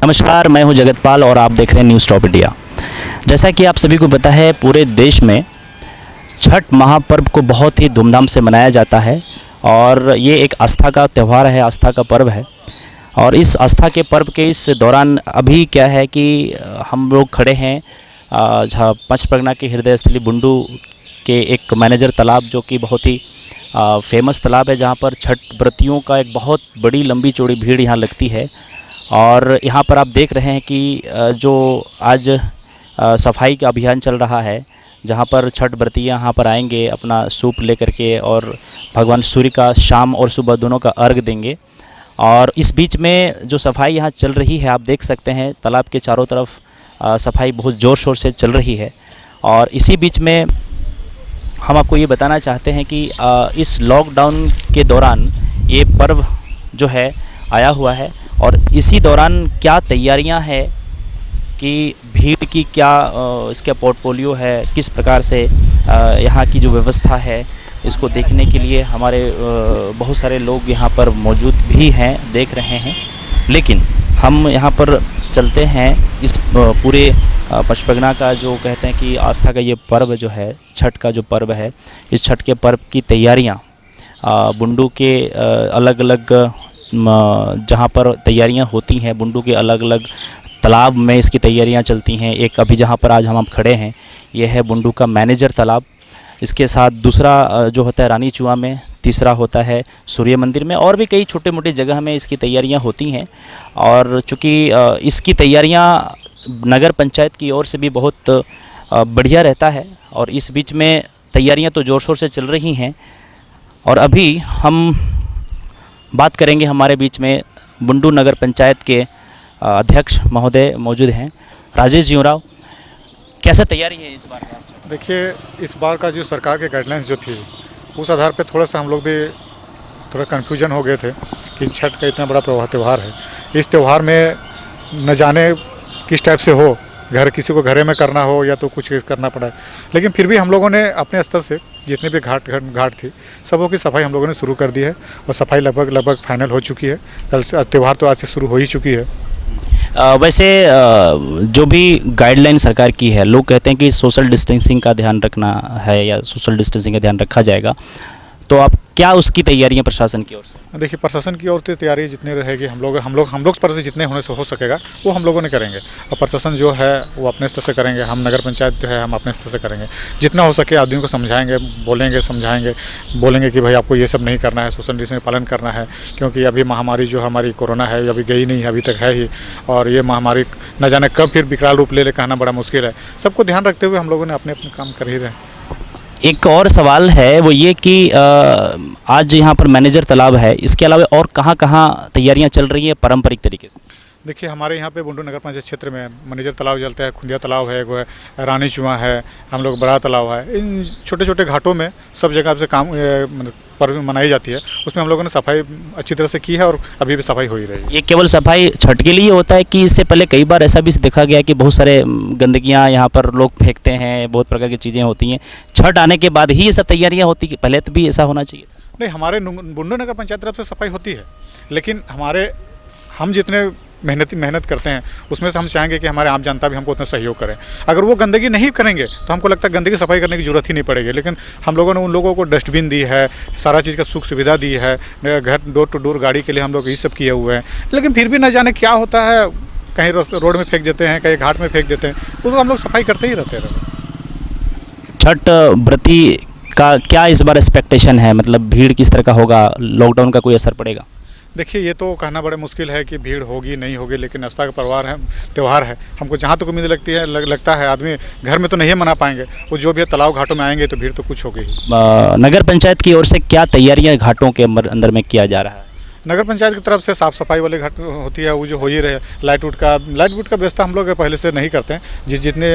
नमस्कार, मैं हूं जगतपाल और आप देख रहे हैं न्यूज़ टॉप इंडिया। जैसा कि आप सभी को पता है, पूरे देश में छठ महापर्व को बहुत ही धूमधाम से मनाया जाता है और ये एक आस्था का त्यौहार है, आस्था का पर्व है। और इस आस्था के पर्व के इस दौरान अभी क्या है कि हम लोग खड़े हैं जहाँ पंचपरगना के हृदय स्थली बुंडू के एक मैनेजर तालाब, जो कि बहुत ही फेमस तालाब है, जहाँ पर छठ व्रतियों का एक बहुत बड़ी लंबी चौड़ी भीड़ यहाँ लगती है। और यहाँ पर आप देख रहे हैं कि जो आज सफाई का अभियान चल रहा है, जहाँ पर छठ व्रती यहाँ पर आएंगे अपना सूप लेकर के और भगवान सूर्य का शाम और सुबह दोनों का अर्घ देंगे। और इस बीच में जो सफाई यहाँ चल रही है, आप देख सकते हैं तालाब के चारों तरफ सफाई बहुत ज़ोर शोर से चल रही है। और इसी बीच में हम आपको ये बताना चाहते हैं कि इस लॉकडाउन के दौरान ये पर्व जो है आया हुआ है और इसी दौरान क्या तैयारियां हैं कि भीड़ की क्या इसका पोर्टफोलियो है, किस प्रकार से यहाँ की जो व्यवस्था है, इसको देखने के लिए हमारे बहुत सारे लोग यहाँ पर मौजूद भी हैं, देख रहे हैं। लेकिन हम यहाँ पर चलते हैं इस पूरे पंचपरगना का जो कहते हैं कि आस्था का ये पर्व जो है, छठ का जो पर्व है, इस छठ के पर्व की तैयारियाँ बुंडू के अलग अलग जहाँ पर तैयारियां होती हैं, बुंडू के अलग अलग तालाब में इसकी तैयारियां चलती हैं। एक अभी जहाँ पर आज हम खड़े हैं, यह है बुंडू का मैनेजर तालाब। इसके साथ दूसरा जो होता है रानी चुआ में, तीसरा होता है सूर्य मंदिर में, और भी कई छोटे मोटे जगह में इसकी तैयारियां होती हैं। और चूँकि इसकी तैयारियां नगर पंचायत की ओर से भी बहुत बढ़िया रहता है और इस बीच में तैयारियाँ तो ज़ोर शोर से चल रही हैं। और अभी हम बात करेंगे, हमारे बीच में बुंडू नगर पंचायत के अध्यक्ष महोदय मौजूद हैं, राजेश जीवराव। कैसा तैयारी है इस बार का? देखिए, इस बार का जो सरकार के गाइडलाइंस जो थी, उस आधार पे थोड़ा सा हम लोग भी थोड़ा कन्फ्यूजन हो गए थे कि छठ का इतना बड़ा त्यौहार है, इस त्यौहार में न जाने किस टाइप से हो, घर किसी को घरे में करना हो या तो कुछ करना पड़ा। लेकिन फिर भी हम लोगों ने अपने स्तर से जितने भी घाट थी, सबों की सफाई हम लोगों ने शुरू कर दी है और सफाई लगभग फाइनल हो चुकी है। कल से त्यौहार तो आज से शुरू हो ही चुकी है। वैसे जो भी गाइडलाइन सरकार की है, लोग कहते हैं कि सोशल डिस्टेंसिंग का ध्यान रखना है या सोशल डिस्टेंसिंग का ध्यान रखा जाएगा, तो आप क्या उसकी तैयारियां प्रशासन की ओर से? देखिए, प्रशासन की ओर से तैयारी जितनी रहेगी, हम लोग पर से जितने होने से हो सकेगा वो हम लोगों ने करेंगे, और प्रशासन जो है वो अपने स्तर से करेंगे। हम नगर पंचायत जो है हम अपने स्तर से करेंगे, जितना हो सके आदमियों को समझाएंगे, बोलेंगे, समझाएंगे, बोलेंगे कि भाई आपको ये सब नहीं करना है, सोशल डिस्टेंस का पालन करना है, क्योंकि अभी महामारी जो हमारी कोरोना है अभी गई नहीं है, अभी तक है ही, और ये महामारी न जाने कब फिर विकराल रूप ले कहना बड़ा मुश्किल है। सबको ध्यान रखते हुए हम लोगों ने अपने अपने काम कर ही रहे हैं। एक और सवाल है वो ये कि आज यहाँ पर मैनेजर तालाब है, इसके अलावा और कहाँ तैयारियाँ चल रही है पारंपरिक तरीके से? देखिए, हमारे यहाँ पे बुंडू नगर पंचायत क्षेत्र में मैनेजर तालाब जलता है, खुंदिया तालाब है, वो है रानी चुआ है, हम लोग बड़ा तालाब है। इन छोटे छोटे घाटों में सब जगह से काम पर्व मनाई जाती है, उसमें हम लोगों ने सफाई अच्छी तरह से की है और अभी भी सफाई हो ही रही है। ये केवल सफाई छठ के लिए होता है कि इससे पहले कई बार ऐसा भी देखा गया कि बहुत सारे गंदगियाँ यहाँ पर लोग फेंकते हैं, बहुत प्रकार की चीज़ें होती हैं, छठ आने के बाद ही ये सब तैयारियाँ होती हैं? पहले तो भी ऐसा होना चाहिए? नहीं, हमारे बुंडू नगर पंचायत तरफ से सफाई होती है, लेकिन हम जितने मेहनत करते हैं उसमें से हम चाहेंगे कि हमारे आम जनता भी हमको उतना सहयोग करें। अगर वो गंदगी नहीं करेंगे तो हमको लगता है गंदगी सफाई करने की ज़रूरत ही नहीं पड़ेगी। लेकिन हम लोगों ने उन लोगों को डस्टबिन दी है, सारा चीज़ का सुख सुविधा दी है, घर डोर टू डोर गाड़ी के लिए हम लोग ये सब किए हुए हैं। लेकिन फिर भी न जाने क्या होता है, कहीं रोड में फेंक देते हैं, कहीं घाट में फेंक देते हैं, उसको हम लोग सफाई करते ही रहते हैं। छठ व्रती का क्या इस बार एक्सपेक्टेशन है, मतलब भीड़ किस तरह का होगा, लॉकडाउन का कोई असर पड़ेगा? देखिए, ये तो कहना बड़ा मुश्किल है कि भीड़ होगी नहीं होगी, लेकिन आस्था का त्यौहार है। हमको जहाँ तक उम्मीद लगता है आदमी घर में तो नहीं मना पाएंगे, वो जो भी है तालाब घाटों में आएंगे तो भीड़ तो कुछ होगी ही। नगर पंचायत की ओर से क्या तैयारियां घाटों के अंदर में किया जा रहा है? नगर पंचायत की तरफ से साफ़ सफाई वाले घाट होती है, वो जो हो ही रहे। लाइट वुड का व्यवस्था हम लोग पहले से नहीं करते हैं, जितने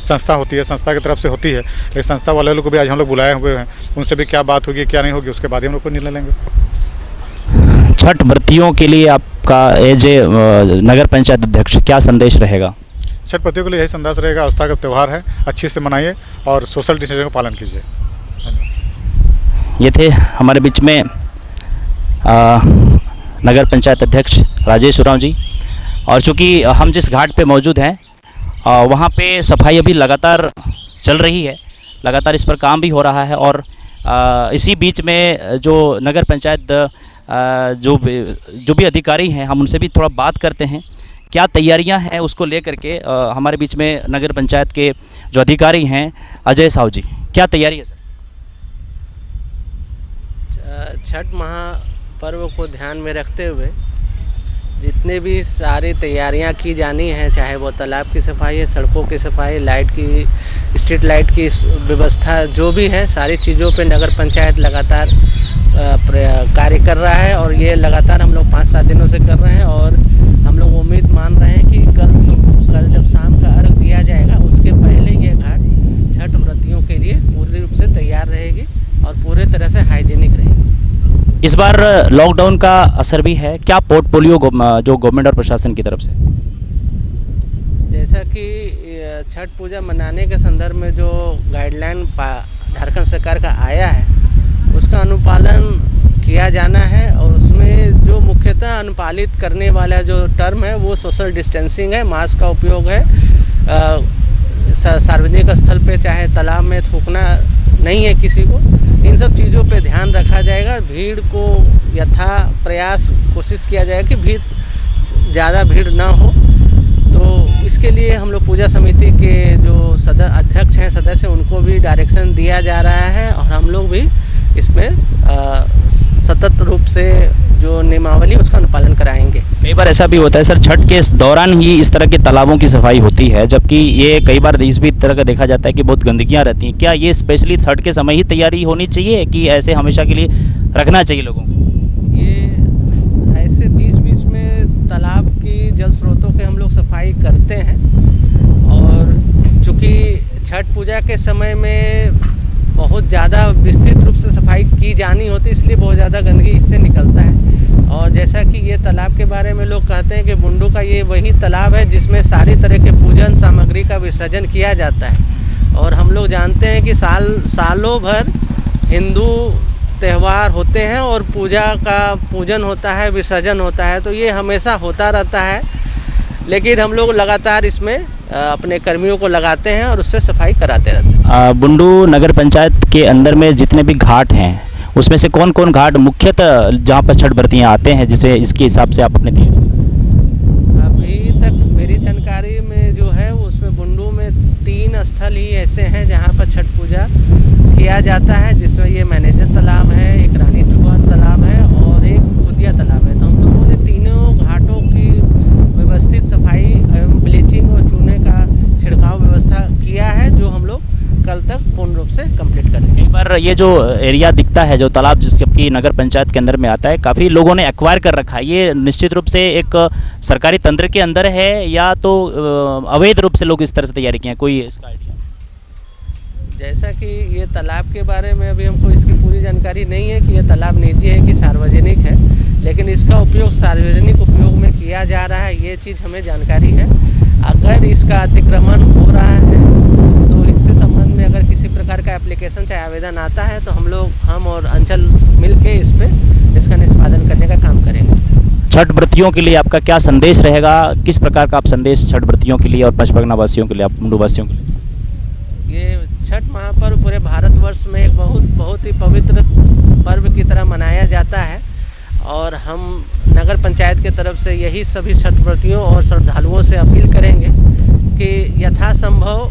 संस्था होती है संस्था की तरफ से होती है, लेकिन संस्था वाले लोग को भी आज हम लोग बुलाए हुए हैं, उनसे भी क्या बात होगी क्या नहीं होगी उसके बाद ही हम लोग को निर्णय लेंगे। छठ व्रतियों के लिए आपका एज ए नगर पंचायत अध्यक्ष क्या संदेश रहेगा? छठ व्रतियों के लिए यही संदेश रहेगा, आस्था का त्यौहार है, अच्छे से मनाइए और सोशल डिस्टेंसिंग का पालन कीजिए। ये थे हमारे बीच में नगर पंचायत अध्यक्ष राजेश उरांव जी। और चूँकि हम जिस घाट पे मौजूद हैं वहाँ पे सफाई अभी लगातार चल रही है, लगातार इस पर काम भी हो रहा है। और इसी बीच में जो नगर पंचायत जो भी अधिकारी हैं, हम उनसे भी थोड़ा बात करते हैं क्या तैयारियां हैं उसको लेकर के। हमारे बीच में नगर पंचायत के जो अधिकारी हैं अजय साहू जी, क्या तैयारी है सर? छठ महापर्व को ध्यान में रखते हुए जितने भी सारी तैयारियां की जानी हैं, चाहे वो तालाब की सफाई है, सड़कों की सफाई, लाइट की, स्ट्रीट लाइट की व्यवस्था, जो भी है सारी चीज़ों पे नगर पंचायत लगातार कार्य कर रहा है। और ये लगातार हम लोग 5-7 दिनों से कर रहे हैं और हम लोग उम्मीद मान रहे हैं कि कल जब शाम का अर्घ दिया जाएगा उसके पहले ये घाट छठ व्रतियों के लिए पूरी रूप से तैयार रहेगी और पूरे तरह से हाइजीनिक रहेगी। इस बार लॉकडाउन का असर भी है क्या पोर्टफोलियो जो गवर्नमेंट और प्रशासन की तरफ से? जैसा कि छठ पूजा मनाने के संदर्भ में जो गाइडलाइन झारखंड सरकार का आया है उसका अनुपालन किया जाना है और उसमें जो मुख्यतः अनुपालित करने वाला जो टर्म है वो सोशल डिस्टेंसिंग है, मास्क का उपयोग है, सार्वजनिक स्थल पे चाहे तालाब में थूकना नहीं है किसी को। इन सब चीज़ों पे ध्यान रखा जाएगा। भीड़ को यथा प्रयास कोशिश किया जाएगा कि ज़्यादा भीड़ ना हो। तो इसके लिए हम लोग पूजा समिति के जो अध्यक्ष हैं, सदस्य, उनको भी डायरेक्शन दिया जा रहा है और हम लोग भी इसमें सतत रूप से जो नियमावली उसका अनुपालन कराएंगे। कई बार ऐसा भी होता है सर, छठ के दौरान ही इस तरह के तालाबों की सफाई होती है, जबकि ये कई बार इस भी तरह का देखा जाता है कि बहुत गंदगियाँ रहती हैं। क्या ये स्पेशली छठ के समय ही तैयारी होनी चाहिए कि ऐसे हमेशा के लिए रखना चाहिए लोगों को? ये ऐसे बीच बीच में तालाब की जल स्रोतों के हम लोग सफाई करते हैं और चूँकि छठ पूजा के समय में बहुत ज़्यादा विस्तृत रूप से सफाई की जानी होती है, इसलिए बहुत ज़्यादा गंदगी इससे निकलता है। और जैसा कि ये तालाब के बारे में लोग कहते हैं कि बुंडू का ये वही तालाब है जिसमें सारी तरह के पूजन सामग्री का विसर्जन किया जाता है। और हम लोग जानते हैं कि सालों भर हिंदू त्यौहार होते हैं और पूजन होता है, विसर्जन होता है, तो ये हमेशा होता रहता है। लेकिन हम लोग लगातार इसमें अपने कर्मियों को लगाते हैं और उससे सफाई कराते रहते हैं। बुंडू नगर पंचायत के अंदर में जितने भी घाट हैं उसमें से कौन कौन घाट मुख्यतः जहाँ पर छठ व्रतियाँ आते हैं, जिसे इसके हिसाब से आप अपने दिए? अभी तक मेरी जानकारी में जो है उसमें बुंडू में 3 स्थल ही ऐसे हैं जहाँ पर छठ पूजा किया जाता है, जिसमें ये मैनेजर तालाब है, एक रानी चुबा तालाब है और एक खुदिया तालाब है। तो हम लोगों ने तीनों घाटों की व्यवस्थित सफाई एवं ब्लीचिंग और चूने का छिड़काव व्यवस्था किया है, जो हम लोग कल तक पूर्ण रूप से कंप्लीट करेंगे। एक बार ये जो एरिया दिखता है, जो तालाब जिसकी नगर पंचायत के अंदर में आता है, काफ़ी लोगों ने एक्वायर कर रखा है, ये निश्चित रूप से एक सरकारी तंत्र के अंदर है या तो अवैध रूप से लोग इस तरह से तैयारी किए हैं, कोई इसका आइडिया? जैसा कि ये तालाब के बारे में अभी हमको इसकी पूरी जानकारी नहीं है कि ये तालाब निजी है कि सार्वजनिक है, लेकिन इसका उपयोग सार्वजनिक उपयोग में किया जा रहा है, ये चीज़ हमें जानकारी है। अगर इसका अतिक्रमण हो रहा है तो इससे संबंध में अगर किसी प्रकार का एप्लीकेशन चाहे आवेदन आता है तो हम और अंचल मिलके इस पर इसका निष्पादन करने का काम करेंगे। छठ व्रतियों के लिए आपका क्या संदेश रहेगा? किस प्रकार का आप संदेश छठ व्रतियों के लिए और पंचपगना वासियों के लिए, आप बुंडू वासियों के लिए? ये छठ महापर्व पूरे भारतवर्ष में एक बहुत ही पवित्र पर्व की तरह मनाया जाता है और हम नगर पंचायत के तरफ से यही सभी छठ व्रतियों और श्रद्धालुओं से अपील करेंगे कि यथासंभव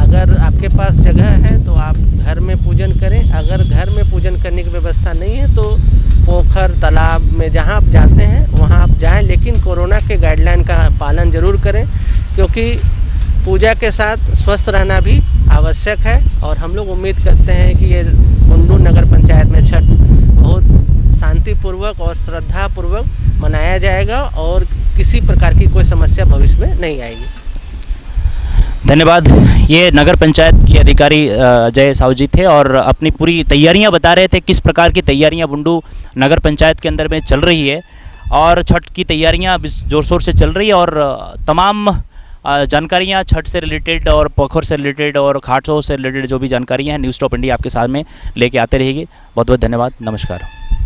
अगर आपके पास जगह है तो आप घर में पूजन करें। अगर घर में पूजन करने की व्यवस्था नहीं है तो पोखर तालाब में जहां आप जाते हैं वहां आप जाएं, लेकिन कोरोना के गाइडलाइन का पालन ज़रूर करें, क्योंकि पूजा के साथ स्वस्थ रहना भी आवश्यक है। और हम लोग उम्मीद करते हैं कि ये बुंडू नगर पंचायत में छठ बहुत शांतिपूर्वक और श्रद्धापूर्वक मनाया जाएगा और किसी प्रकार की कोई समस्या भविष्य में नहीं आएगी। धन्यवाद। ये नगर पंचायत के अधिकारी अजय साहू जी थे और अपनी पूरी तैयारियां बता रहे थे, किस प्रकार की तैयारियां बुंडू नगर पंचायत के अंदर में चल रही है और छठ की तैयारियां ज़ोर शोर से चल रही है और तमाम जानकारियाँ छठ से रिलेटेड और पोखर से रिलेटेड और घाटों से रिलेटेड जो भी जानकारियाँ हैं न्यूज़ टॉप इंडिया आपके साथ में लेके आते रहेगी। बहुत बहुत धन्यवाद। नमस्कार।